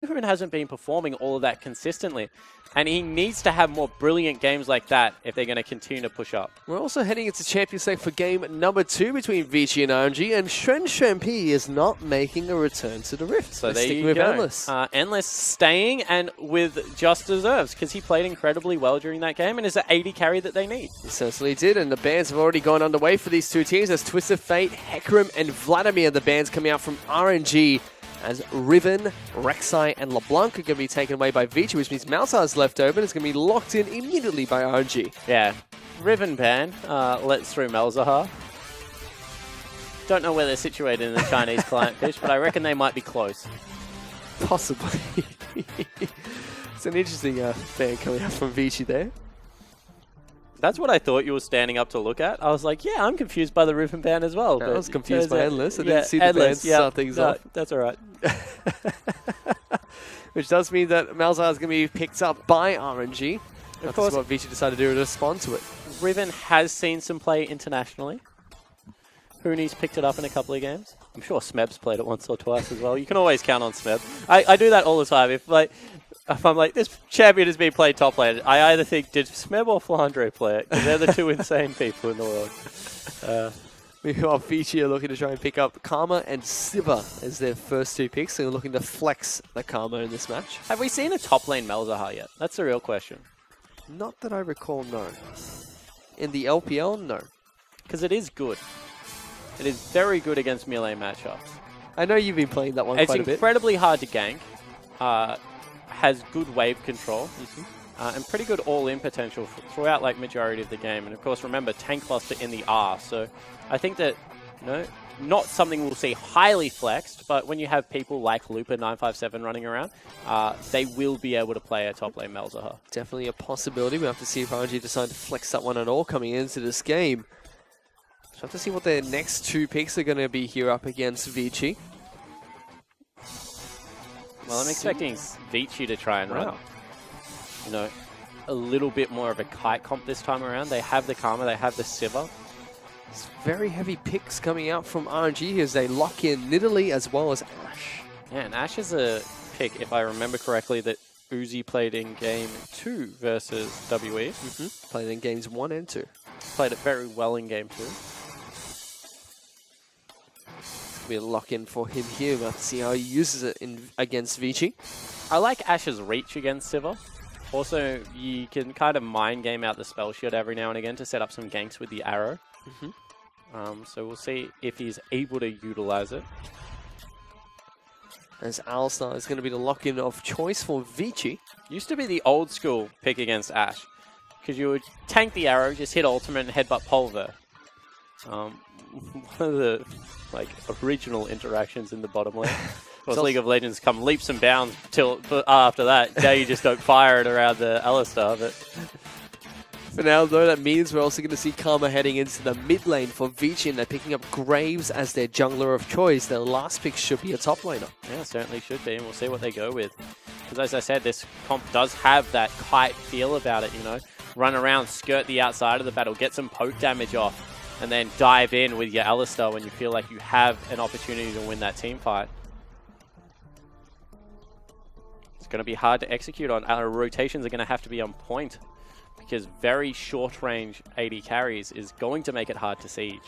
Riven hasn't been performing all of that consistently. And he needs to have more brilliant games like that if they're going to continue to push up. We're also heading into Champions League for game number 2 between Vici and RNG, and Shen Shampi is not making a return to the Rift. So there sticking you with go. Endless. Endless staying and with just deserves because he played incredibly well during that game and is an 80 carry that they need. He certainly did, and the bans have already gone underway for these two teams as Twisted Fate, Hecarim, and Vladimir, the bans coming out from RNG, as Riven, Rek'Sai, and LeBlanc are going to be taken away by Vici, which means Malzahar is left open. It's going to be locked in immediately by RNG. Yeah, Riven ban lets through Malzahar. Don't know where they're situated in the Chinese client fish, but I reckon they might be close. Possibly. It's an interesting ban coming out from Vici there. That's what I thought you were standing up to look at. I was like, yeah, I'm confused by the Riven ban as well. I but was confused by Endless. I yeah, didn't see the Endless, bans start things off. That's all right. Which does mean that Malzahar is going to be picked up by RNG. Of That's course, what Vici decided to do to respond to it. Riven has seen some play internationally. Hooney's picked it up in a couple of games. I'm sure Smeb's played it once or twice as well. You can always count on Smeb. I do that all the time. If I'm like, this champion has been played top lane, I either think, did Smeb or Flandre play it? Because they're the two insane people in the world. Meanwhile, Vici are looking to try and pick up Karma and Siva as their first two picks. They're looking to flex the Karma in this match. Have we seen a top lane Malzahar yet? That's the real question. Not that I recall, no. In the LPL, no. Because it is good. It is very good against melee matchups. I know you've been playing that one It's quite a bit. incredibly hard to gank. Has good wave control. And pretty good all-in potential throughout like majority of the game. And of course, remember, tank cluster in the R. So I think that, not something we'll see highly flexed, but when you have people like Looper957 running around, they will be able to play a top lane Malzahar. Definitely a possibility. We'll have to see if RNG decide to flex that one at all coming into this game. So we'll have to see what their next two picks are going to be here up against Vici. Well, I'm expecting Vici to try and run, a little bit more of a kite comp this time around. They have the Karma, they have the Siva. It's very heavy picks coming out from RNG as they lock in Nidalee as well as Ashe. Yeah, and Ashe is a pick, if I remember correctly, that Uzi played in Game 2 versus WE. Played in games 1 and 2. Played it very well in Game 2. It's going to be a lock-in for him here. We'll have to see how he uses it against Vici. I like Ashe's reach against Siva. Also, you can kind of mind game out the spell shield every now and again to set up some ganks with the arrow. So we'll see if he's able to utilize it. As Alistar is going to be the lock-in of choice for Vici. Used to be the old school pick against Ashe. Because you would tank the arrow, just hit ultimate and headbutt Pulver. One of the original interactions in the bottom lane. Was League of Legends come leaps and bounds till after that. Now you just don't fire it around the Alistar. But for now, though, that means we're also going to see Karma heading into the mid lane for Vici, and they're picking up Graves as their jungler of choice. Their last pick should be a top laner. Yeah, certainly should be, and we'll see what they go with. Because as I said, this comp does have that kite feel about it, Run around, skirt the outside of the battle, get some poke damage off, and then dive in with your Alistar when you feel like you have an opportunity to win that team fight. It's going to be hard to execute on. Our rotations are going to have to be on point because very short range 80 carries is going to make it hard to siege.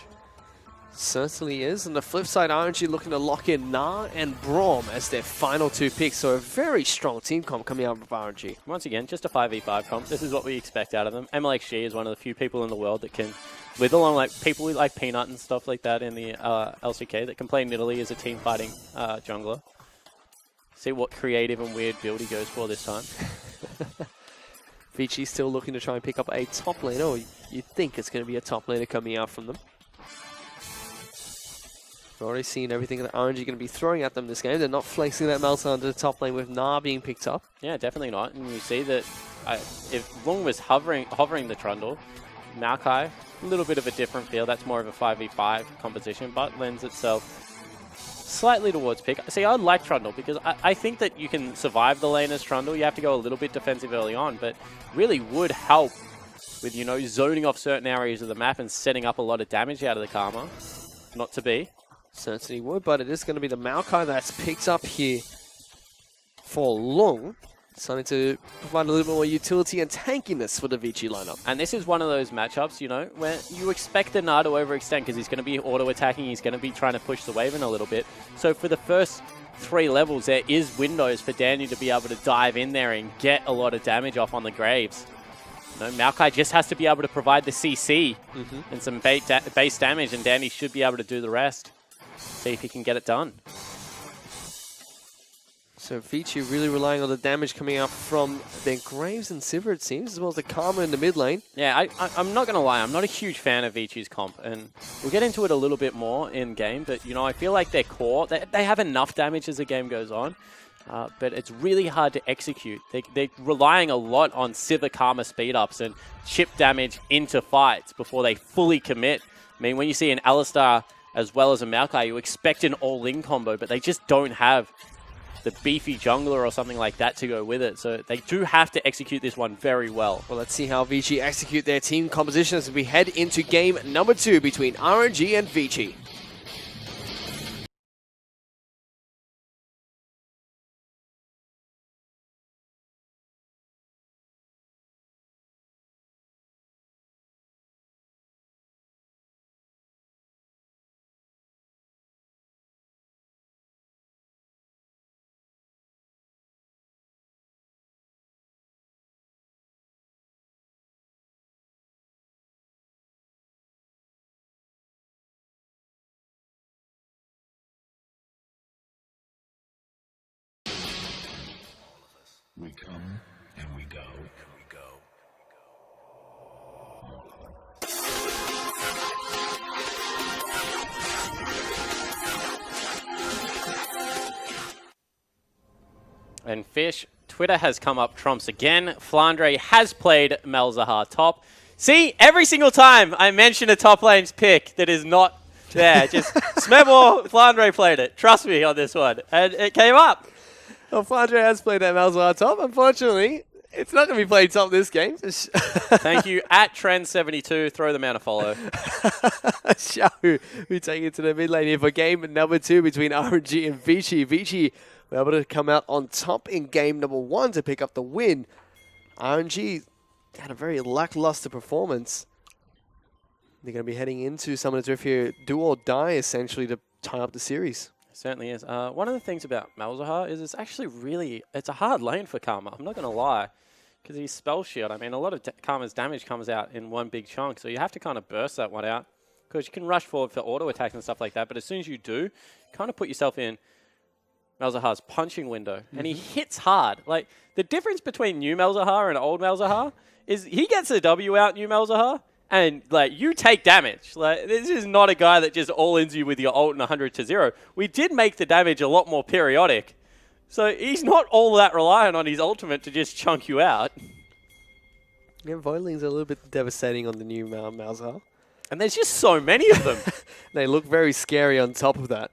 Certainly is. On the flip side, RNG looking to lock in Gnar and Braum as their final two picks. So a very strong team comp coming out of RNG. Once again, just a 5v5 comp. This is what we expect out of them. MLXG is one of the few people in the world that can, with along like people like Peanut and stuff like that in the LCK, that can play Nidalee as a team fighting jungler. See what creative and weird build he goes for this time. Vici still looking to try and pick up a top laner, or you think it's going to be a top laner coming out from them. We've already seen everything that RNG are going to be throwing at them this game. They're not flexing that Malzahar into the top lane with Gnar being picked up. Yeah, definitely not. And you see that if Lung was hovering the Trundle, Maokai, a little bit of a different feel. That's more of a 5v5 composition, but lends itself slightly towards pick. See, I like Trundle because I think that you can survive the lane as Trundle. You have to go a little bit defensive early on, but really would help with, zoning off certain areas of the map and setting up a lot of damage out of the Karma. Not to be. Certainly would, but it is going to be the Maokai that's picked up here for Lung. Starting to provide a little bit more utility and tankiness for the Vici lineup. And this is one of those matchups, you know, where you expect the Na to overextend because he's going to be auto-attacking, he's going to be trying to push the wave in a little bit. So for the first 3 levels, there is windows for Dandy to be able to dive in there and get a lot of damage off on the Graves. You know, Maokai just has to be able to provide the CC and some base damage, and Dandy should be able to do the rest. See if he can get it done. So Vici really relying on the damage coming out from their Graves and Sivir, it seems, as well as the Karma in the mid lane. Yeah, I'm not going to lie. I'm not a huge fan of Vici's comp, and we'll get into it a little bit more in game, but, you know, I feel like their core, they have enough damage as the game goes on, but it's really hard to execute. They're relying a lot on Sivir Karma speed-ups and chip damage into fights before they fully commit. I mean, when you see an Alistar as well as a Maokai, you expect an all-in combo, but they just don't have the beefy jungler or something like that to go with it. So they do have to execute this one very well. Well, let's see how Vici execute their team composition as we head into game number 2 between RNG and Vici. We come and we go. And Fish, Twitter has come up trumps again. Flandre has played Malzahar top. See, every single time I mention a top lane's pick that is not there, just Smebor, Flandre played it. Trust me on this one. And it came up. Well, Flandre has played that Malzahar top. Unfortunately, it's not going to be played top this game. Thank you. At Trend72, throw them out a follow. Xiao, we take it to the mid lane here for game number 2 between RNG and Vici. Vici were able to come out on top in game number 1 to pick up the win. RNG had a very lackluster performance. They're going to be heading into Summoner's Rift here, do or die, essentially, to tie up the series. Certainly is. One of the things about Malzahar is it's actually it's a hard lane for Karma. I'm not going to lie. Because he's Spell Shield. I mean, a lot of Karma's damage comes out in one big chunk. So you have to kind of burst that one out. Because you can rush forward for auto attacks and stuff like that. But as soon as you do, kind of put yourself in Malzahar's punching window. And he hits hard. Like, the difference between new Malzahar and old Malzahar is he gets a W out, new Malzahar. And, like, you take damage. Like, this is not a guy that just all-ins you with your ult and 100 to 0. We did make the damage a lot more periodic. So he's not all that reliant on his ultimate to just chunk you out. Yeah, Voidling's a little bit devastating on the new Malzahar. And there's just so many of them. They look very scary on top of that.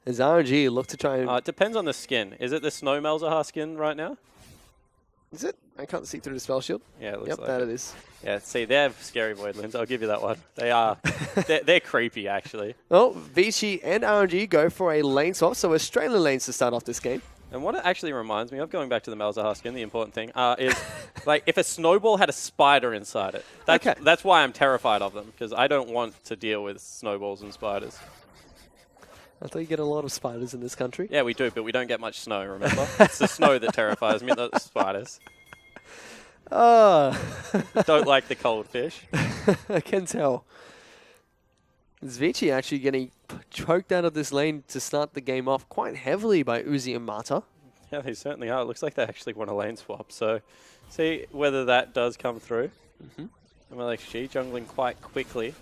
As RNG look to try and... It depends on the skin. Is it the Snow Malzahar skin right now? Is it? I can't see through the spell shield. Yeah, it looks Yep, like that it is. Yeah, see, they're scary Voidlings. I'll give you that one. They are. they're creepy, actually. Well, Vici and RNG go for a lane swap, so Australian lanes to start off this game. And what it actually reminds me of, going back to the Malzahar skin, the important thing, is like if a snowball had a spider inside it. That's why I'm terrified of them, because I don't want to deal with snowballs and spiders. I thought you get a lot of spiders in this country. Yeah, we do, but we don't get much snow, remember? It's the snow that terrifies me, not the spiders. Oh. Don't like the cold fish. I can tell. Is Vici actually getting choked out of this lane to start the game off quite heavily by Uzi and Mata? Yeah, they certainly are. It looks like they actually want a lane swap, so see whether that does come through. MLXG jungling quite quickly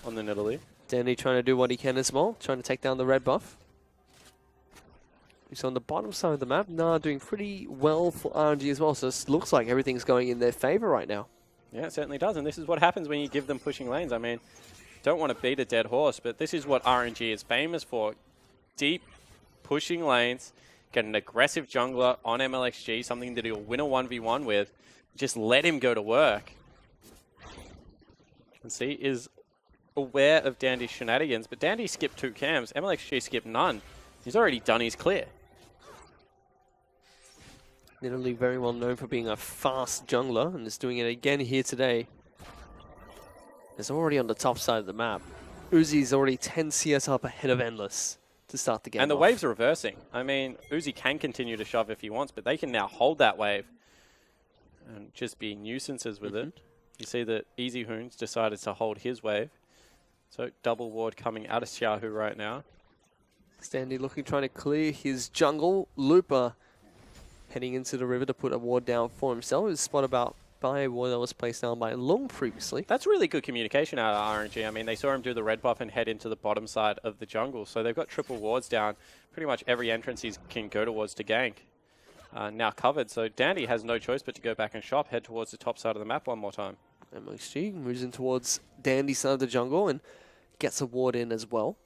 on the Nidalee. Danny trying to do what he can as well, trying to take down the red buff. He's on the bottom side of the map. Nah, doing pretty well for RNG as well, so it looks like everything's going in their favor right now. Yeah, it certainly does, and this is what happens when you give them pushing lanes. I mean, don't want to beat a dead horse, but this is what RNG is famous for. Deep pushing lanes, get an aggressive jungler on MLXG, something that he'll win a 1v1 with. Just let him go to work. And see, is aware of Dandy's shenanigans, but Dandy skipped 2 cams. MLXG skipped none. He's already done his clear. Nidalee very well known for being a fast jungler, and is doing it again here today. Is already on the top side of the map. Uzi is already 10 CS up ahead of Endless to start the game. And the off. wave's reversing. I mean, Uzi can continue to shove if he wants, but they can now hold that wave and just be nuisances with it. You see that Easy Hoons decided to hold his wave. So double ward coming out of Xiaohu right now. Standy looking, trying to clear his jungle. Looper heading into the river to put a ward down for himself. It was spotted about by a ward that was placed down by Lung previously. That's really good communication out of RNG. I mean, they saw him do the red buff and head into the bottom side of the jungle. So they've got triple wards down. Pretty much every entrance he can go towards to gank. Now covered. So Dandy has no choice but to go back and shop, head towards the top side of the map one more time. MXG moves in towards Dandy's side of the jungle and gets a ward in as well.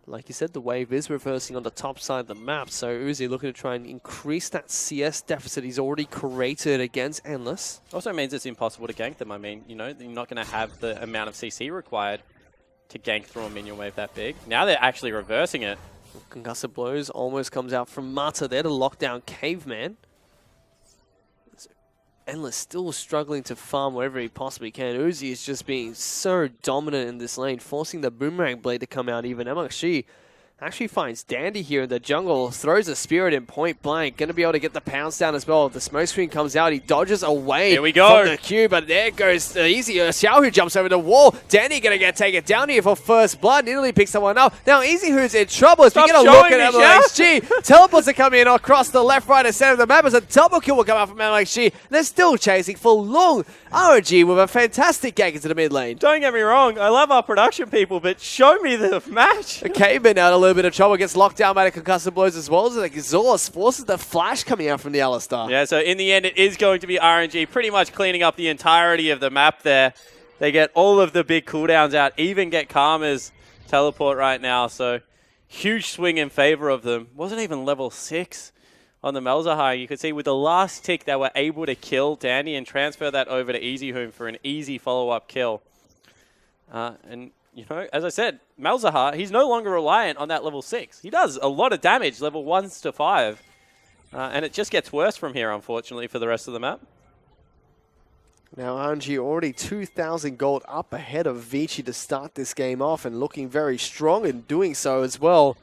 Like you said, the wave is reversing on the top side of the map, so Uzi looking to try and increase that CS deficit he's already created against Endless. Also means it's impossible to gank them. I mean, you know, you're not going to have the amount of CC required to gank through a minion wave that big. Now they're actually reversing it. Concussive Blows almost comes out from Mata there to lock down Caveman. Endless still struggling to farm wherever he possibly can. Uzi is just being so dominant in this lane, forcing the Boomerang Blade to come out even. MXG actually finds Dandy here in the jungle, throws a Spirit in point blank, going to be able to get the pounce down as well. The smoke screen comes out, he dodges away Here we go. from the Q, but there goes the easy. Xiaohu jumps over the wall. Dandy going to get taken down here for first blood. Italy picks someone up. Now Easy Who's in trouble as we Stop get a look at showing me, MLXG. Teleports are coming in across the left, right, and center of the map as a double kill will come out from MLXG. They're still chasing for long. RNG with a fantastic gank into the mid lane. Don't get me wrong, I love our production people, but show me the match. Caveman out a little bit of trouble, gets locked down by the concussive blows as well as the exhaust, forces the flash coming out from the Alistar. Yeah, so in the end, it is going to be RNG pretty much cleaning up the entirety of the map there. They get all of the big cooldowns out, even get Karma's teleport right now, so huge swing in favor of them. Wasn't even level 6 on the Malzahar. You could see with the last tick, they were able to kill Dandy and transfer that over to Easy Hoon for an easy follow-up kill. And, you know, as I said, Malzahar, he's no longer reliant on that level 6. He does a lot of damage, level 1s to 5. And it just gets worse from here, unfortunately, for the rest of the map. Now RNG already 2,000 gold up ahead of Vici to start this game off and looking very strong in doing so as well.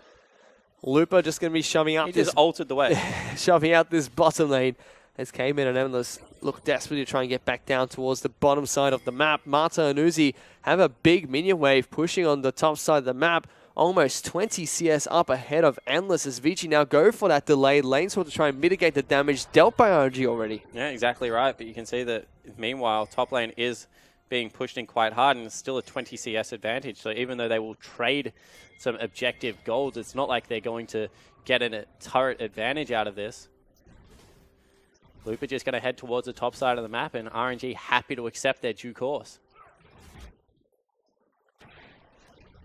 Looper just going to be shoving out He just altered the way. shoving out this bottom lane as Caveman and Endless look desperately to try and get back down towards the bottom side of the map. Mata and Uzi have a big minion wave pushing on the top side of the map. Almost 20 CS up ahead of Endless as Vici now go for that delayed lane sword to try and mitigate the damage dealt by RNG already. Yeah, exactly right. But you can see that, meanwhile, top lane is being pushed in quite hard and it's still a 20 CS advantage. So even though they will trade some objective golds, it's not like they're going to get a turret advantage out of this. Looper just going to head towards the top side of the map and RNG happy to accept their due course.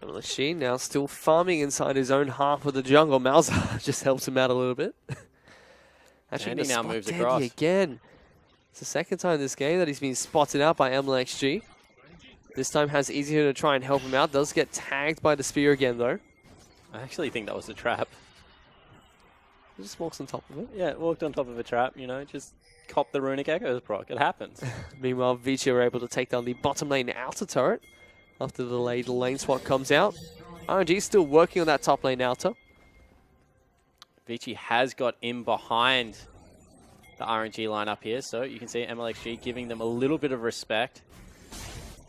Lachine now still farming inside his own half of the jungle. Malzahar just helps him out a little bit. Actually, Dandy now spot moves Dandy across. again. It's the second time this game that he's been spotted out by MLXG. This time has easier to try and help him out. Does get tagged by the spear again, though. I actually think that was a trap. He just walks on top of it. Yeah, walked on top of a trap, you know, just cop the Runic Echoes proc. It happens. Meanwhile, Vici are able to take down the bottom lane outer turret after the delayed lane swap comes out. RNG still working on that top lane outer. Vici has got in behind the RNG lineup here, so you can see MLXG giving them a little bit of respect.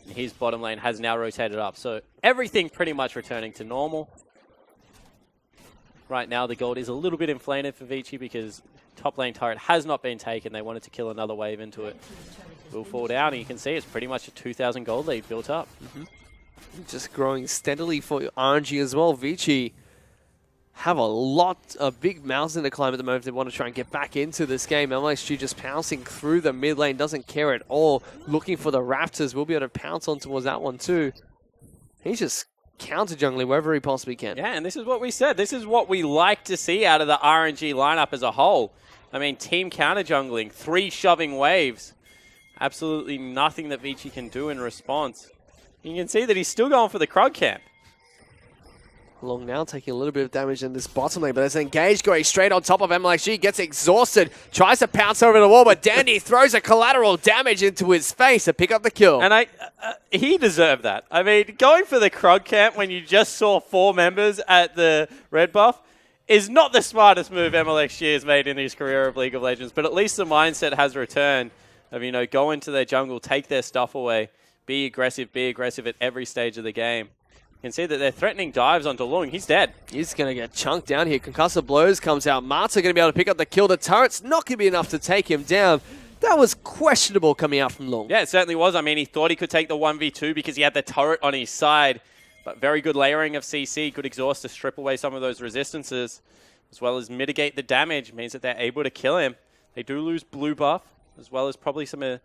And his bottom lane has now rotated up, so everything pretty much returning to normal. Right now, the gold is a little bit inflated for Vici because top lane turret has not been taken. They wanted to kill another wave into it. Will fall down, and you can see it's pretty much a 2,000 gold lead built up. Just growing steadily for RNG as well. Vici have a big mountain to climb at the moment if they want to try and get back into this game. MLXG just pouncing through the mid lane, doesn't care at all. Looking for the Raptors, will be able to pounce on towards that one too. He's just counter jungling wherever he possibly can. Yeah, and this is what we said. This is what we like to see out of the RNG lineup as a whole. I mean, team counter jungling, 3 shoving waves. Absolutely nothing that Vici can do in response. You can see that he's still going for the Krug camp. Long now taking a little bit of damage in this bottom lane, but there's Engage going straight on top of MLXG, gets exhausted, tries to pounce over the wall, but Dandy throws a collateral damage into his face to pick up the kill. And he deserved that. I mean, going for the Krug camp when you just saw 4 members at the red buff is not the smartest move MLXG has made in his career of League of Legends, but at least the mindset has returned of, you know, go into their jungle, take their stuff away, be aggressive at every stage of the game. You can see that they're threatening dives onto Lung. He's dead. He's going to get chunked down here. Concussive Blows comes out. Marta going to be able to pick up the kill. The turret's not going to be enough to take him down. That was questionable coming out from Lung. Yeah, it certainly was. I mean, he thought he could take the 1v2 because he had the turret on his side. But very good layering of CC. Good exhaust to strip away some of those resistances, as well as mitigate the damage. Means that they're able to kill him. They do lose blue buff, as well as probably some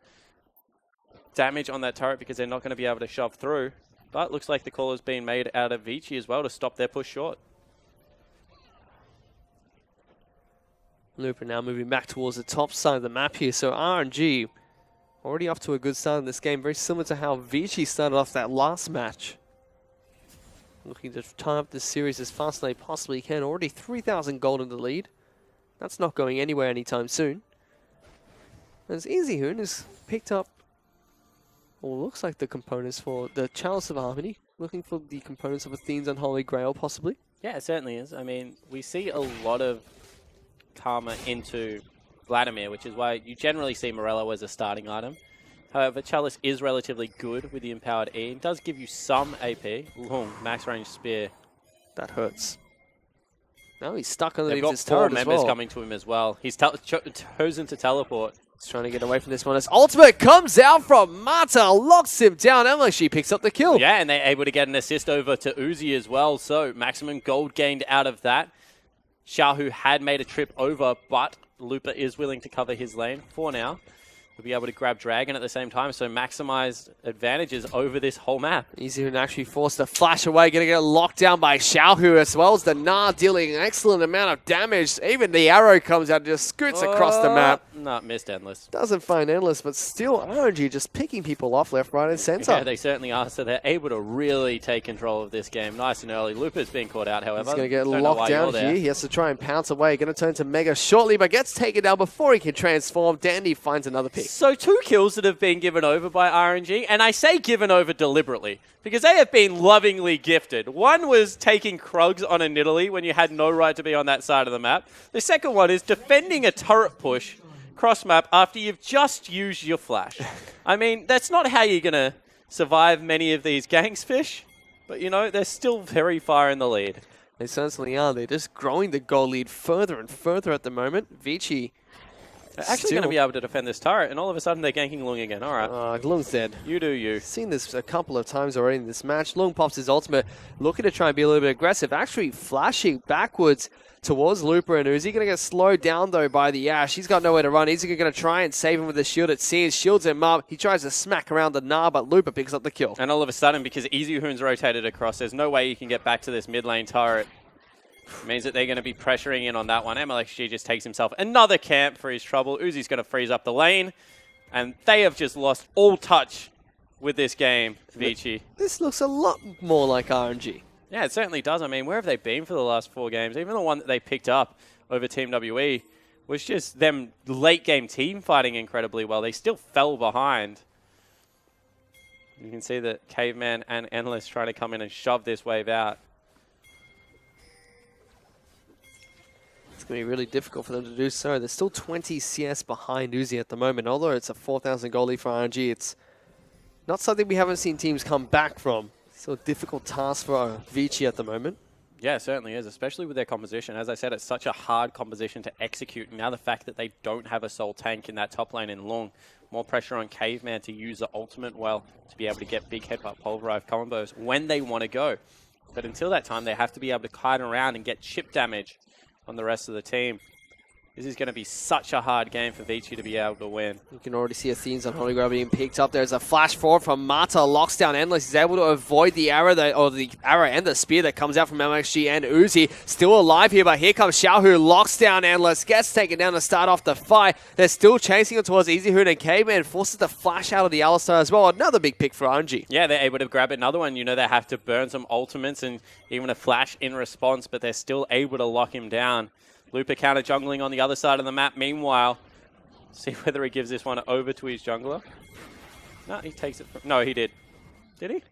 damage on that turret because they're not going to be able to shove through. But looks like the call has been made out of Vici as well to stop their push short. Looper now moving back towards the top side of the map here. So RNG already off to a good start in this game. Very similar to how Vici started off that last match. Looking to tie up this series as fast as they possibly can. Already 3,000 gold in the lead. That's not going anywhere anytime soon. As EasyHoon has picked up what looks like the components for the Chalice of Harmony. Looking for the components of Athene's Unholy Grail, possibly. Yeah, it certainly is. I mean, we see a lot of Karma into Vladimir, which is why you generally see Morello as a starting item. However, Chalice is relatively good with the Empowered E. It does give you some AP. Ooh, max range spear. That hurts. Now he's stuck underneath They've got his 4 turret as members well. coming to him as well. He's chosen to teleport. He's trying to get away from this one. As ultimate comes out from Mata, locks him down. MLXG picks up the kill. Yeah, and they're able to get an assist over to Uzi as well. So maximum gold gained out of that. Xiaohu had made a trip over, but Looper is willing to cover his lane for now. We'll be able to grab Dragon at the same time, so maximized advantages over this whole map. EasyHoon actually forced to flash away, going to get locked down by Xiaohu as well as the Na dealing an excellent amount of damage. Even the arrow comes out and just scoots across the map. No, missed Endless. Doesn't find Endless, but still RNG just picking people off left, right, and center. Yeah, they certainly are, so they're able to really take control of this game nice and early. Looper's being caught out, however. He's going to get Don't know locked why down you're here. there. He has to try and pounce away. Going to turn to Mega shortly, but gets taken down before he can transform. Dandy finds another pick. So 2 kills that have been given over by RNG, and I say given over deliberately, because they have been lovingly gifted. One was taking Krugs on a Nidalee when you had no right to be on that side of the map. The second one is defending a turret push cross-map after you've just used your flash. I mean, that's not how you're going to survive many of these gangsfish, but, you know, they're still very far in the lead. They certainly are. They're just growing the goal lead further and further at the moment. Vici They're actually going to be able to defend this turret, and all of a sudden they're ganking Lung again. All right. Lung's dead. You do you. Seen this a couple of times already in this match. Lung pops his ultimate, looking to try and be a little bit aggressive. Actually flashing backwards towards Looper and Uzi. Going to get slowed down, though, by the Ash. He's got nowhere to run. He's going to try and save him with the shield. It seems shields him up. He tries to smack around the Gnar, but Looper picks up the kill. And all of a sudden, because EasyHoon's rotated across, there's no way you can get back to this mid lane turret. Means that they're going to be pressuring in on that one. MLXG just takes himself another camp for his trouble. Uzi's going to freeze up the lane. And they have just lost all touch with this game, Vici. This looks a lot more like RNG. Yeah, it certainly does. I mean, where have they been for the last 4 games? Even the one that they picked up over Team WE was just them late game team fighting incredibly well. They still fell behind. You can see that Caveman and Endless trying to come in and shove this wave out. It's going to be really difficult for them to do so. They're still 20 CS behind Uzi at the moment. Although it's a 4,000 goal lead for RNG, it's not something we haven't seen teams come back from. Still a difficult task for Vici at the moment. Yeah, it certainly is, especially with their composition. As I said, it's such a hard composition to execute. Now the fact that they don't have a soul tank in that top lane in Lung, more pressure on Caveman to use the ultimate well to be able to get big headbutt pulverized combos when they want to go. But until that time, they have to be able to kite around and get chip damage on the rest of the team. This is going to be such a hard game for Vici to be able to win. You can already see Athene's on Holy Grail being picked up. There's a flash forward from Mata, locks down Endless. He's able to avoid the arrow, the arrow and the spear that comes out from MXG and Uzi. Still alive here, but here comes Xiao, who locks down Endless, gets taken down to start off the fight. They're still chasing him towards Easy Hoon, and Caveman forces the flash out of the Alistar as well. Another big pick for RNG. Yeah, they're able to grab another one. You know, they have to burn some ultimates and even a flash in response, but they're still able to lock him down. Looper counter jungling on the other side of the map. Meanwhile, see whether he gives this one over to his jungler. No, he takes it. No, he did. Did he?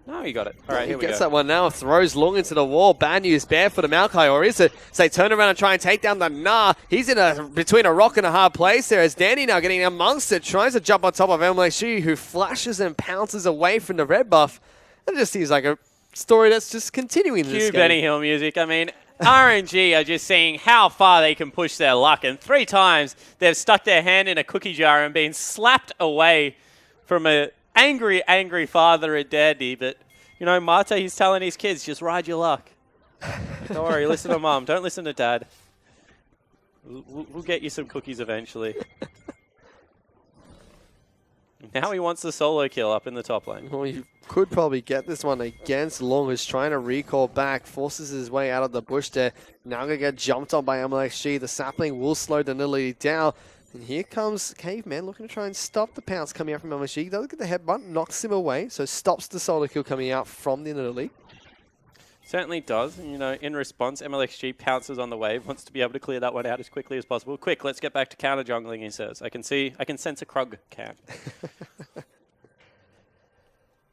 No, he got it. All right, here we go. He gets that one now. Throws long into the wall. Bad news bear for the Maokai. Or is it? So they turn around and try and take down the Nah. He's in between a rock and a hard place there. As Danny now getting amongst it. Tries to jump on top of MLSG, who flashes and pounces away from the red buff. It just seems like a story that's just continuing in this Cue game. Benny Hill music. I mean, RNG are just seeing how far they can push their luck. And 3 times they've stuck their hand in a cookie jar and been slapped away from an angry, angry father at Daddy. But, you know, Mata, he's telling his kids, just ride your luck. Don't worry, listen to Mom. Don't listen to Dad. We'll get you some cookies eventually. Now he wants the solo kill up in the top lane. Well, you could probably get this one against Long, who's trying to recall back, forces his way out of the bush there. Now going to get jumped on by MLXG. The sapling will slow the Nidalee down. And here comes Caveman looking to try and stop the pounce coming out from MLXG. He doesn't get the headbutt, knocks him away, so stops the solo kill coming out from the Nidalee. Certainly does. You know, in response, MLXG pounces on the wave, wants to be able to clear that one out as quickly as possible. Quick, let's get back to counter jungling, he says. I can sense a Krug camp.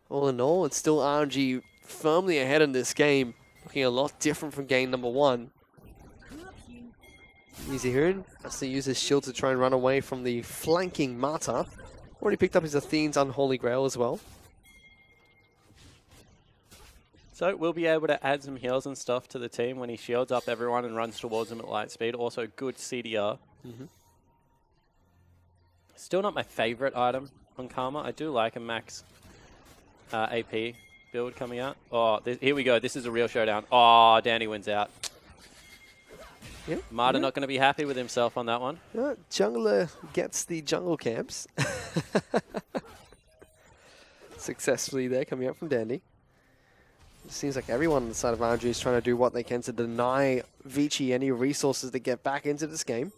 All in all, it's still RNG firmly ahead in this game. Looking a lot different from game number 1. Easy Hoon has to use his shield to try and run away from the flanking Mata. Already picked up his Athene's Unholy Grail as well. So we'll be able to add some heals and stuff to the team when he shields up everyone and runs towards them at light speed. Also good CDR. Still not my favorite item on Karma. I do like a max AP build coming out. Oh, here we go. This is a real showdown. Oh, Danny wins out. Yep. Mata not going to be happy with himself on that one. Jungler gets the jungle camps. Successfully there, coming out from Dandy. It seems like everyone on the side of RNG is trying to do what they can to deny Vici any resources to get back into this game.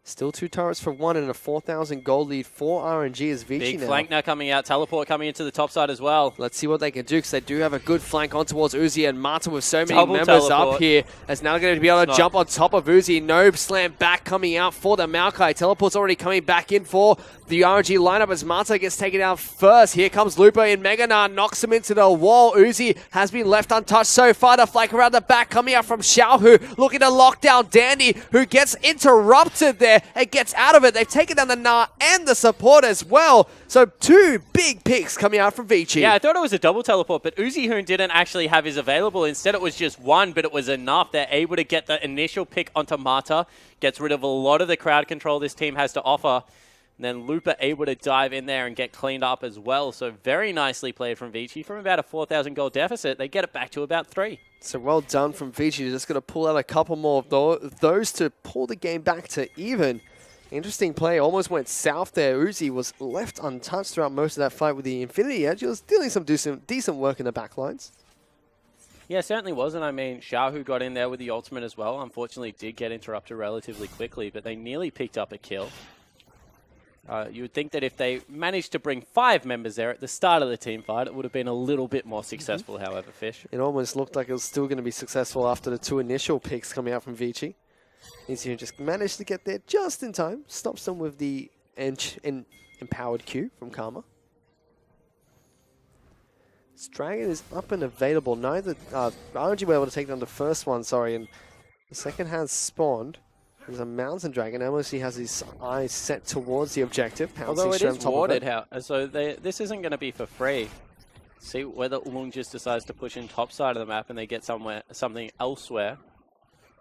Still 2 turrets for 1 and a 4,000 gold lead for RNG as Vici Big now. flank now coming out. Teleport coming into the top side as well. Let's see what they can do, because they do have a good flank on towards Uzi and Mata with so many Double members teleport. up here. As now going to be able to jump on top of Uzi. No slam back coming out for the Maokai. Teleport's already coming back in for the RNG lineup as Mata gets taken out first. Here comes Lupo in Mega Gnar, knocks him into the wall. Uzi has been left untouched so far. The flank around the back coming out from Xiaohu, looking to lock down Dandy, who gets interrupted there and gets out of it. They've taken down the Gnar and the support as well. So 2 big picks coming out from Vici. Yeah, I thought it was a double teleport, but Uzi Hoon didn't actually have his available. Instead, it was just 1, but it was enough. They're able to get the initial pick onto Mata, gets rid of a lot of the crowd control this team has to offer. And then Looper able to dive in there and get cleaned up as well. So very nicely played from Vici. From about a 4,000 gold deficit, they get it back to about 3. So well done from Vici. They're just going to pull out a couple more of those to pull the game back to even. Interesting play. Almost went south there. Uzi was left untouched throughout most of that fight with the Infinity Edge. He was doing some decent work in the backlines. Yeah, certainly was. And I mean, Xiaohu got in there with the ultimate as well. Unfortunately, did get interrupted relatively quickly, but they nearly picked up a kill. You would think that if they managed to bring 5 members there at the start of the team fight, it would have been a little bit more successful, however, Fish. It almost looked like it was still going to be successful after the 2 initial picks coming out from Vici. Easy just managed to get there just in time. Stops them with the empowered Q from Karma. This Dragon is up and available. Neither RNG were able to take down the first one, and the second has spawned. There's a Mountain Dragon. MLC has his eyes set towards the objective. Although it is warded, so this isn't going to be for free. See whether Ulung just decides to push in top side of the map and they get something elsewhere.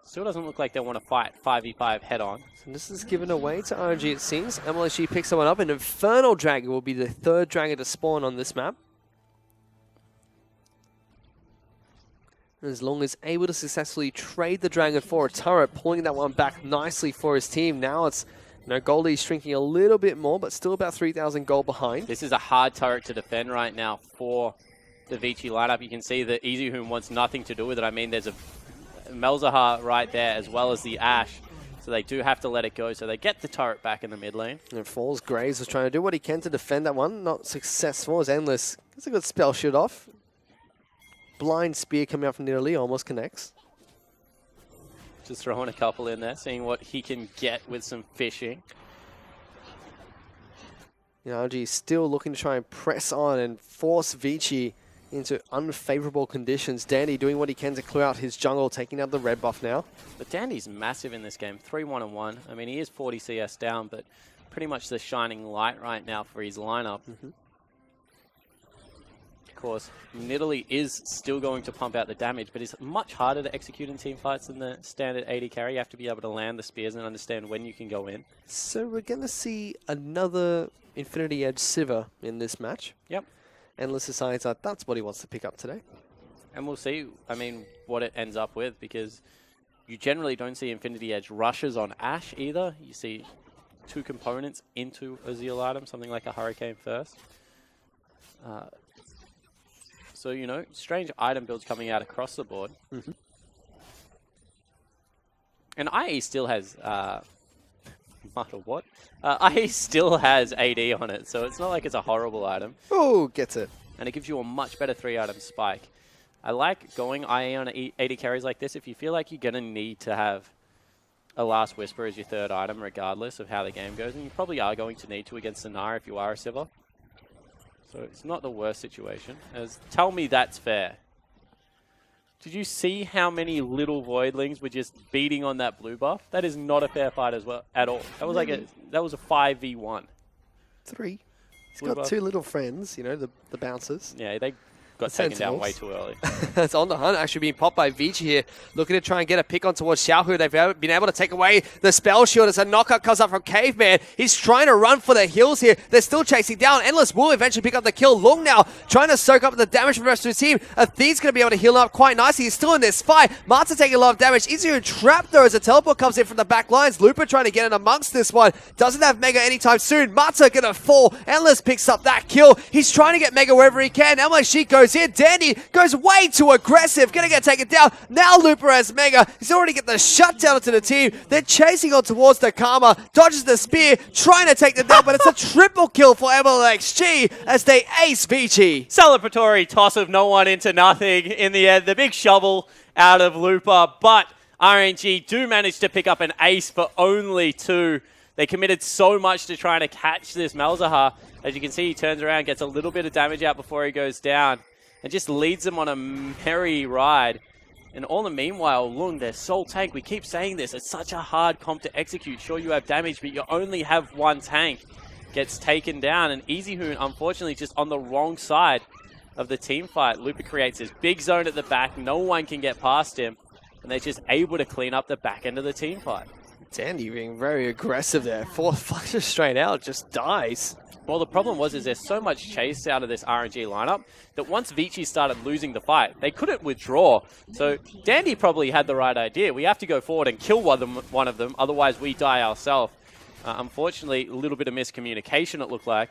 Still doesn't look like they want to fight 5v5 head on. So this is given away to RNG, it seems. MLSG picks someone up, and Infernal Dragon will be the 3rd dragon to spawn on this map. As long as able to successfully trade the Dragon for a turret, pulling that one back nicely for his team. Now it's, Goldie's shrinking a little bit more, but still about 3,000 gold behind. This is a hard turret to defend right now for the Vici lineup. You can see that Easyhoon wants nothing to do with it. I mean, there's a Malzahar right there as well as the Ashe. So they do have to let it go. So they get the turret back in the mid lane. And it falls. Graves was trying to do what he can to defend that one. Not successful as Endless gets a good spell shoot off. Blind Spear coming out from Nidalee almost connects. Just throwing a couple in there, seeing what he can get with some fishing. RG still looking to try and press on and force Vici into unfavorable conditions. Dandy doing what he can to clear out his jungle, taking out the red buff now. But Dandy's massive in this game, 3-1-1. I mean, he is 40 CS down, but pretty much the shining light right now for his lineup. Of course, Nidalee is still going to pump out the damage, but it's much harder to execute in team fights than the standard AD carry. You have to be able to land the spears and understand when you can go in. So we're going to see another Infinity Edge Sivir in this match. Yep. Endless decides that that's what he wants to pick up today. And we'll see, I mean, what it ends up with, because you generally don't see Infinity Edge rushes on Ashe either. You see two components into a Zeal item, something like a Hurricane first. So, strange item builds coming out across the board. And IE still has... what? IE still has AD on it, so it's not like it's a horrible item. Oh, gets it. And it gives you a much better 3-item spike. I like going IE on AD carries like this if you feel like you're going to need to have a Last Whisper as your third item, regardless of how the game goes. And you probably are going to need to against Scenario if you are a Sivir. So it's not the worst situation. Tell me that's fair. Did you see how many little Voidlings were just beating on that blue buff? That is not a fair fight as well at all. That was that was a 5v1. 3. He's Blue got buff. 2 little friends, the bouncers. Yeah, they got taken down way too early. It's on the hunt, actually being popped by Vici here, looking to try and get a pick on towards Xiaohu. They've been able to take away the spell shield as a knockup comes up from Caveman. He's trying to run for the hills here. They're still chasing down. Endless will eventually pick up the kill. Lung now trying to soak up the damage from the rest of his team. Athene's going to be able to heal up quite nicely. He's still in this fight. Marta taking a lot of damage. Easier trapped though as a teleport comes in from the back lines. Looper trying to get in amongst this one. Doesn't have Mega anytime soon. Marta going to fall. Endless picks up that kill. He's trying to get Mega wherever he can. MLG goes in. Dandy goes way too aggressive. Gonna get taken down. Now Looper has Mega. He's already get the shutdown to the team. They're chasing on towards the Karma. Dodges the spear. Trying to take them down, but it's a triple kill for MLXG as they ace Vici. Celebratory toss of no one into nothing in the end. The big shovel out of Looper, but RNG do manage to pick up an ace for only 2. They committed so much to trying to catch this Malzahar. As you can see, he turns around, gets a little bit of damage out before he goes down, and just leads them on a merry ride. And all the meanwhile, Lung, their soul tank, we keep saying this, it's such a hard comp to execute. Sure, you have damage, but you only have one tank. Gets taken down, and Easyhoon, unfortunately, just on the wrong side of the team fight. Looper creates this big zone at the back, no one can get past him, and they're just able to clean up the back end of the team fight. Dandy being very aggressive there. 4 flashes straight out, just dies. Well, the problem is there's so much chase out of this RNG lineup that once Vici started losing the fight, they couldn't withdraw. So Dandy probably had the right idea. We have to go forward and kill one of them, otherwise we die ourselves. Unfortunately, a little bit of miscommunication it looked like,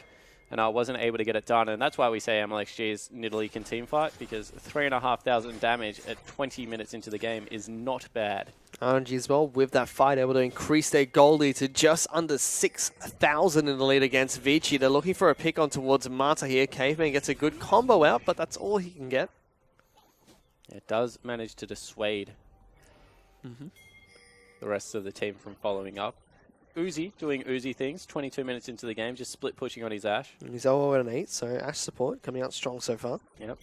and I wasn't able to get it done. And that's why we say MLXG's Nidalee can team fight, because 3,500 damage at 20 minutes into the game is not bad. RNG as well, with that fight, able to increase their goal lead to just under 6,000 in the lead against Vici. They're looking for a pick on towards Marta here. Caveman gets a good combo out, but that's all he can get. It does manage to dissuade the rest of the team from following up. Uzi doing Uzi things, 22 minutes into the game, just split pushing on his Ashe. And he's 0-8, so Ashe support coming out strong so far. Yep.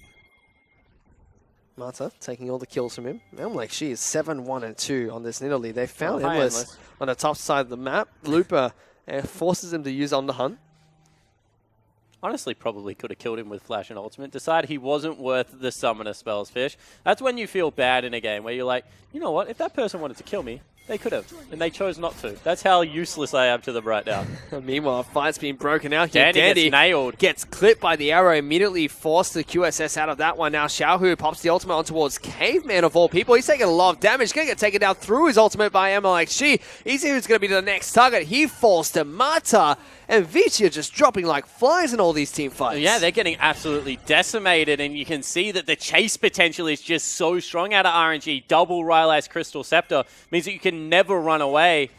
Marta taking all the kills from him. She is 7-1-2 on this Nidalee. They found hi, Endless on the top side of the map. Looper forces him to use On the Hunt. Honestly, probably could have killed him with Flash and Ultimate. Decide he wasn't worth the Summoner spells, Fish. That's when you feel bad in a game, where you're like, you know what, if that person wanted to kill me, They could have, and they chose not to. That's how useless I am to them right now. Meanwhile, a fight's being broken out here. Dandy gets nailed. Gets clipped by the arrow, immediately forced the QSS out of that one. Now Xiaohu pops the ultimate on towards Caveman of all people. He's taking a lot of damage. Going to get taken down through his ultimate by MLXG. Easy who's going to be the next target. He falls to Mata. And Vici are just dropping like flies in all these team fights. Yeah, they're getting absolutely decimated, and you can see that the chase potential is just so strong out of RNG. Double Rylai's Crystal Scepter means that you can never run away.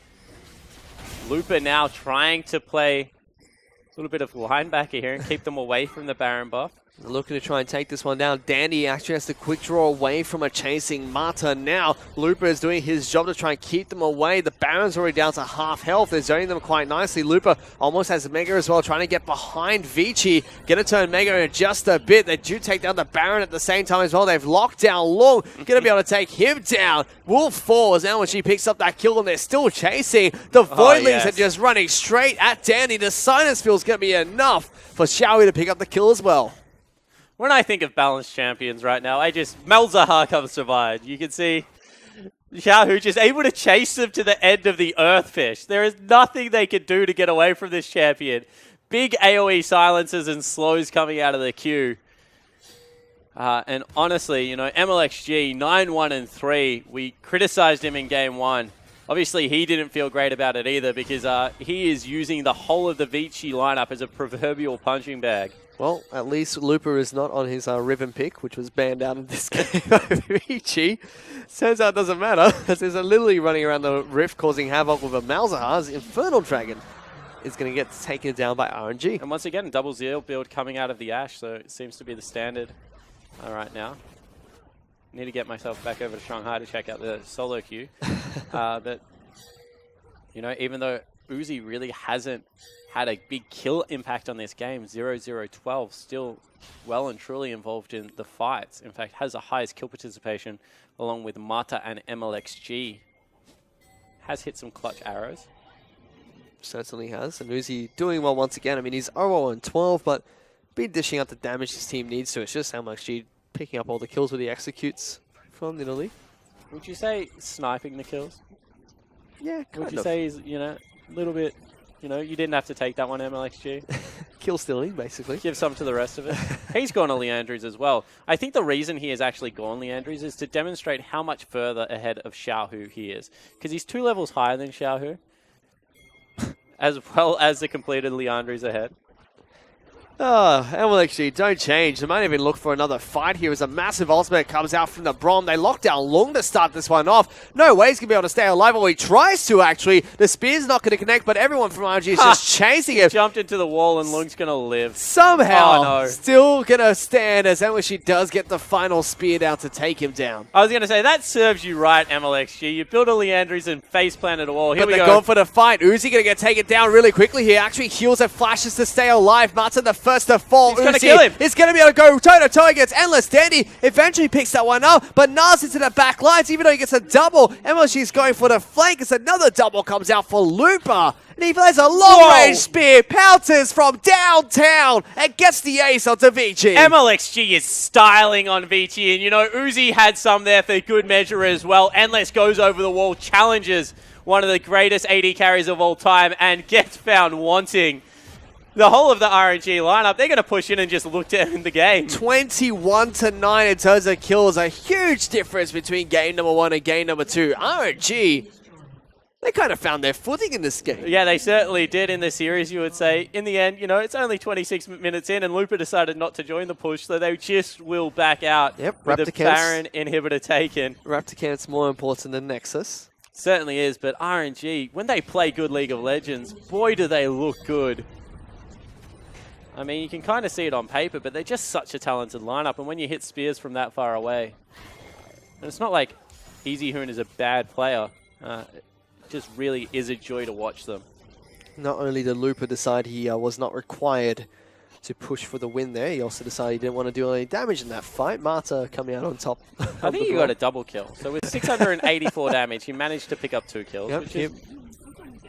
Looper now trying to play a little bit of linebacker here and keep them away from the Baron buff. Looking to try and take this one down. Dandy actually has to quick draw away from a chasing Mata now. Looper is doing his job to try and keep them away. The Baron's already down to half health. They're zoning them quite nicely. Looper almost has Mega as well, trying to get behind Vici. Gonna turn Mega in just a bit. They do take down the Baron at the same time as well. They've locked down Long. Gonna be able to take him down. Wolf falls now when she picks up that kill, and they're still chasing. The Voidlings are just running straight at Dandy. The Sinus Field's gonna be enough for Xiaohui to pick up the kill as well. When I think of balanced champions right now, Malzahar comes to mind. You can see Xiaohu just able to chase them to the end of the Earthfish. There is nothing they can do to get away from this champion. Big AoE silences and slows coming out of the queue. And honestly, you know, MLXG 9-1-3. We criticized him in game one. Obviously, he didn't feel great about it either because he is using the whole of the Vici lineup as a proverbial punching bag. Well, at least Looper is not on his Riven pick, which was banned out of this game over Vici. Turns out it doesn't matter, as there's a Lily running around the rift causing havoc with a Malzahar's Infernal Dragon is going to get taken down by RNG. And once again, double Zeal build coming out of the Ashe, so it seems to be the standard right now. Need to get myself back over to Shanghai to check out the solo queue. But, you know, even though Uzi really hasn't had a big kill impact on this game, 0-0-12, still well and truly involved in the fights. In fact, has the highest kill participation along with Mata and MLXG. Has hit some clutch arrows. Certainly has. And Uzi doing well once again. I mean, he's 0-12, but been dishing out the damage his team needs to. It's just MLXG picking up all the kills with the executes from Nidalee. Would you say sniping the kills? Yeah, kind Would you of. say he's, you know, a little bit, you know, you didn't have to take that one, MLXG? Kill stealing, basically. Give some to the rest of it. He's gone to Liandry's as well. I think the reason he has actually gone Liandry's is to demonstrate how much further ahead of Xiaohu he is. Because he's 2 levels higher than Xiaohu, as well as the completed Liandry's ahead. Oh, MLXG don't change. They might even look for another fight here as a massive ultimate comes out from the Braum. They lock down Long to start this one off. No way he's going to be able to stay alive, or he tries to actually. The spear's not going to connect, but everyone from RNG is just chasing him. Jumped into the wall and Lung's going to live. Somehow, still going to stand as MLXG does get the final spear down to take him down. I was going to say, that serves you right, MLXG. You build a Liandry's and face planted a wall. Here but we they're go. going for the fight. Uzi going to get taken down really quickly here. Actually heals and flashes to stay alive. Martin the first to fall. He's going to kill him. He's going to be able to go toe-to-toe against Endless. Dandy eventually picks that one up, but Nas into the back lines, even though he gets a double. MLG's going for the flank as another double comes out for Looper. And he plays a long-range spear, pounces from downtown, and gets the ace onto Vici. MLXG is styling on Vici, and you know, Uzi had some there for good measure as well. Endless goes over the wall, challenges one of the greatest AD carries of all time, and gets found wanting. The whole of the RNG lineup, they're going to push in and just look to end the game. 21-9 in terms of kills. A huge difference between game number 1 and game number 2. RNG, they kind of found their footing in this game. Yeah, they certainly did in the series, you would say. In the end, you know, it's only 26 minutes in, and Looper decided not to join the push, so they just will back out with the Baron inhibitor taken. Raptorcamp's more important than Nexus. Certainly is, but RNG, when they play good League of Legends, boy, do they look good. I mean, you can kind of see it on paper, but they're just such a talented lineup. And when you hit spears from that far away, and it's not like EasyHoon is a bad player. It just really is a joy to watch them. Not only did Looper decide he was not required to push for the win there, he also decided he didn't want to do any damage in that fight. Marta coming out on top. I think he got a double kill. So with 684 damage, he managed to pick up 2 kills. Yep, which is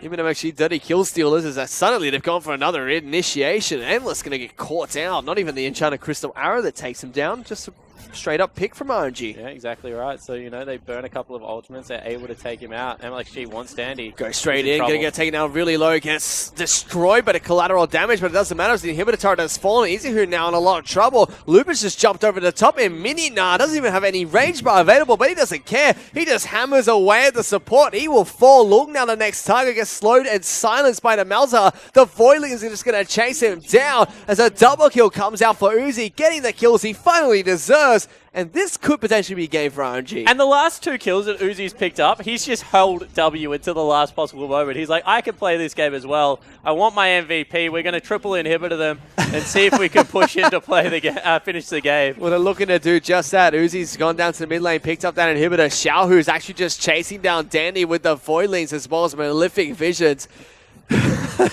even though actually dirty kill stealers is that suddenly they've gone for another initiation. Endless going to get caught out. Not even the Enchanted Crystal Arrow that takes him down. Just straight up pick from RNG. Yeah, exactly right. So, you know, they burn a couple of ultimates. They're able to take him out. MLXG wants Dandy. Go straight He's in, trouble. gonna get taken out really low, gets destroyed by the collateral damage, but it doesn't matter as the inhibitor turret has fallen. EasyHoon now in a lot of trouble. Lupus just jumped over the top, and Mini-Nah doesn't even have any range bar available, but he doesn't care. He just hammers away at the support. He will fall. Look now, the next target gets slowed and silenced by the Malzahar. The Voidlings are just gonna chase him down as a double kill comes out for Uzi, getting the kills he finally deserves. And this could potentially be a game for RNG. And the last 2 kills that Uzi's picked up, he's just held W until the last possible moment. He's like, I can play this game as well. I want my MVP. We're going to triple inhibitor them and see if we can push in to play the finish the game. Well, they're looking to do just that. Uzi's gone down to the mid lane, picked up that inhibitor. Xiaohu's actually just chasing down Dandy with the Voidlings as well as Malefic Visions.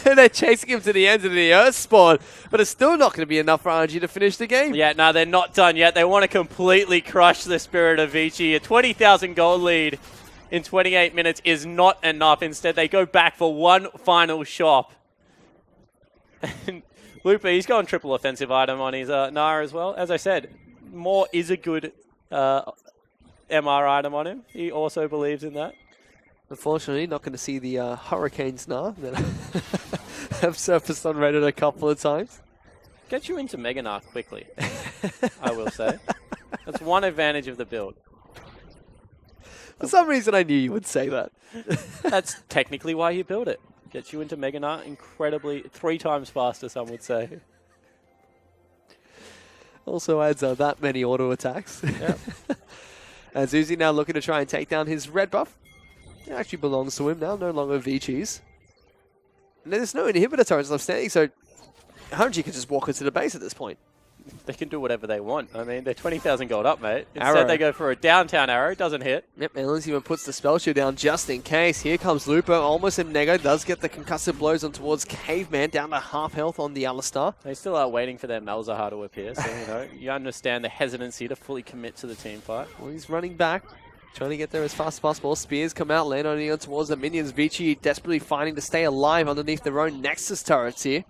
They're chasing him to the end of the Earth spawn, but it's still not going to be enough for RNG to finish the game. Yeah, no, they're not done yet. They want to completely crush the Spirit of Vici. A 20,000 gold lead in 28 minutes is not enough. Instead, they go back for one final shot. And Lupa, he's going triple offensive item on his Nara as well. As I said, Moore is a good MR item on him. He also believes in that. Unfortunately, not going to see the Hurricanes now that have surfaced on Reddit a couple of times. Get you into Mega Narc quickly, I will say. That's one advantage of the build. For some reason, I knew you would say that. That's technically why you build it. Gets you into Mega Narc incredibly 3 times faster, some would say. Also adds that many auto attacks. Yep. As Uzi now looking to try and take down his red buff. It actually belongs to him now, no longer Vici's. And there's no inhibitor turrets left standing, so RNG can just walk into the base at this point. They can do whatever they want. I mean, they're 20,000 gold up, mate. Arrow. Instead, they go for a downtown arrow. Doesn't hit. Yep, and Lindsay even puts the spell shield down just in case. Here comes Lupo, almost in Nego, does get the concussive blows on towards Caveman, down to half health on the Alistar. They still are waiting for their Malzahar to appear, so, you know, you understand the hesitancy to fully commit to the team fight. Well, he's running back, trying to get there as fast as possible. Spears come out, land on towards the minions. Vici desperately fighting to stay alive underneath their own Nexus turrets here.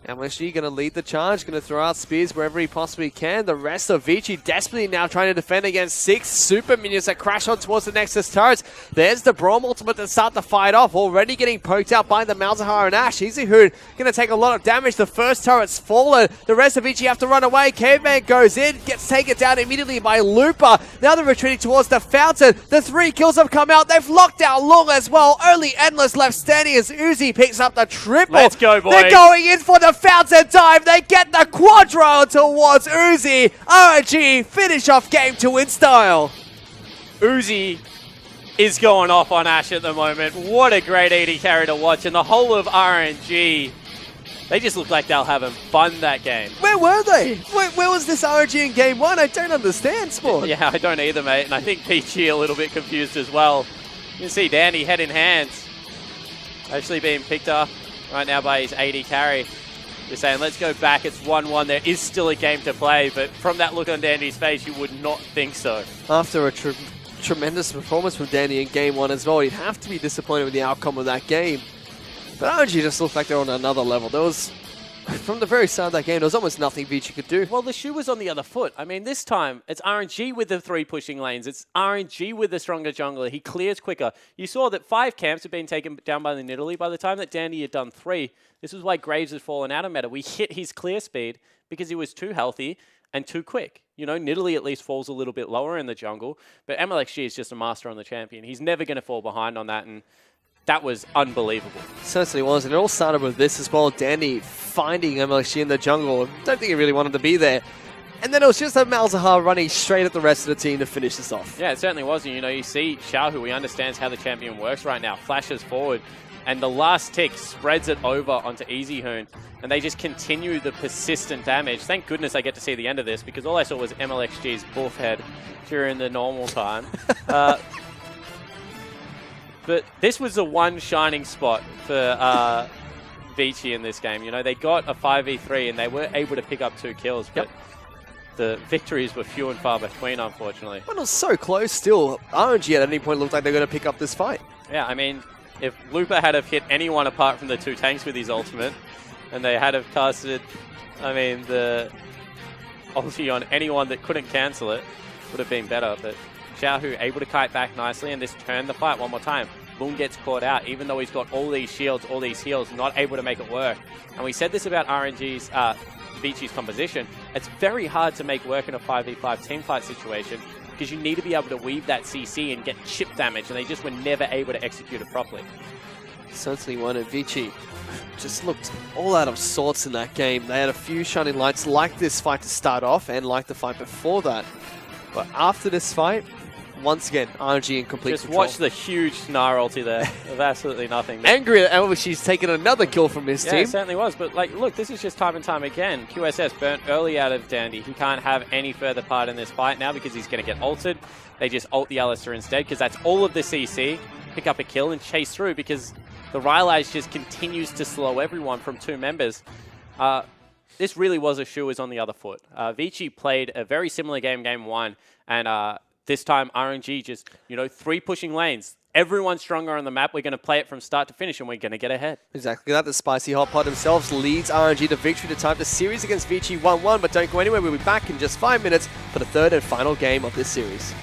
MLSG going to lead the charge, going to throw out spears wherever he possibly can. The rest of Vici desperately now trying to defend against 6 super minions that crash on towards the Nexus turrets. There's the Braum ultimate to start the fight off, already getting poked out by the Malzahar and Ashe. EasyHoon going to take a lot of damage. The first turret's fallen. The rest of Vici have to run away. Caveman goes in, gets taken down immediately by Lupa. Now they're retreating towards the fountain. The 3 kills have come out. They've locked down Long as well. Only Endless left standing as Uzi picks up the triple. Let's go, boys. They're going in for the fountain dive. They get the quadro towards Uzi. RNG finish off game to win style. Uzi is going off on Ashe at the moment. What a great AD carry to watch. And the whole of RNG, they just look like they'll having fun that game. Where were they? Where was this RNG in game 1? I don't understand, Sport. Yeah, I don't either, mate. And I think PG a little bit confused as well. You can see Dandy head in hands. Actually being picked up right now by his AD carry. You're saying, let's go back. It's 1-1. There is still a game to play. But from that look on Dandy's face, you would not think so. After a tremendous performance from Dandy in game 1 as well, you'd have to be disappointed with the outcome of that game. But RNG just looked like they're on another level. There was, from the very start of that game, there was almost nothing Vici could do. Well, the shoe was on the other foot. I mean, this time, it's RNG with the 3 pushing lanes. It's RNG with the stronger jungler. He clears quicker. You saw that 5 camps had been taken down by the Nidalee by the time that Dandy had done 3. This is why Graves had fallen out of meta. We hit his clear speed because he was too healthy and too quick. You know, Nidalee at least falls a little bit lower in the jungle, but MLXG is just a master on the champion. He's never going to fall behind on that, and that was unbelievable. Certainly was, and it all started with this as well. Dandy finding MLXG in the jungle. Don't think he really wanted to be there. And then it was just a Malzahar running straight at the rest of the team to finish this off. Yeah, it certainly was. And, you know, you see Xiao, who he understands how the champion works right now, flashes forward, and the last tick spreads it over onto EasyHoon, and they just continue the persistent damage. Thank goodness I get to see the end of this, because all I saw was MLXG's buff head during the normal time. But this was the one shining spot for Vici in this game. You know, they got a 5v3 and they were able to pick up 2 kills, but the victories were few and far between, unfortunately. But it was so close still. RNG at any point looked like they were going to pick up this fight. Yeah, I mean, if Lupa had have hit anyone apart from the 2 tanks with his ultimate, and they had have casted, I mean, the ulti on anyone that couldn't cancel it. Would have been better, but Xiaohu able to kite back nicely and this turned the fight one more time. Lung gets caught out, even though he's got all these shields, all these heals, not able to make it work. And we said this about RNG's, Vici's composition. It's very hard to make work in a 5v5 team fight situation because you need to be able to weave that CC and get chip damage, and they just were never able to execute it properly. Certainly one, and Vici just looked all out of sorts in that game. They had a few shining lights like this fight to start off and like the fight before that. But after this fight, once again, RNG in complete Just control. watch the huge Gnar ulti there of absolutely nothing. Angry at Elvis, she's taken another kill from his Yeah, team. it certainly was. But, like, look, this is just time and time again. QSS burnt early out of Dandy. He can't have any further part in this fight now because he's going to get ulted. They just ult the Alistar instead because that's all of the CC. Pick up a kill and chase through because the Rylai's just continues to slow everyone from 2 members. This really was a shoe is on the other foot. Vici played a very similar game 1, and this time RNG just, 3 pushing lanes. Everyone's stronger on the map. We're going to play it from start to finish, and we're going to get ahead. Exactly that. The Spicy Hot Pot themselves leads RNG to victory to tie the series against Vici 1-1. But don't go anywhere. We'll be back in just 5 minutes for the third and final game of this series.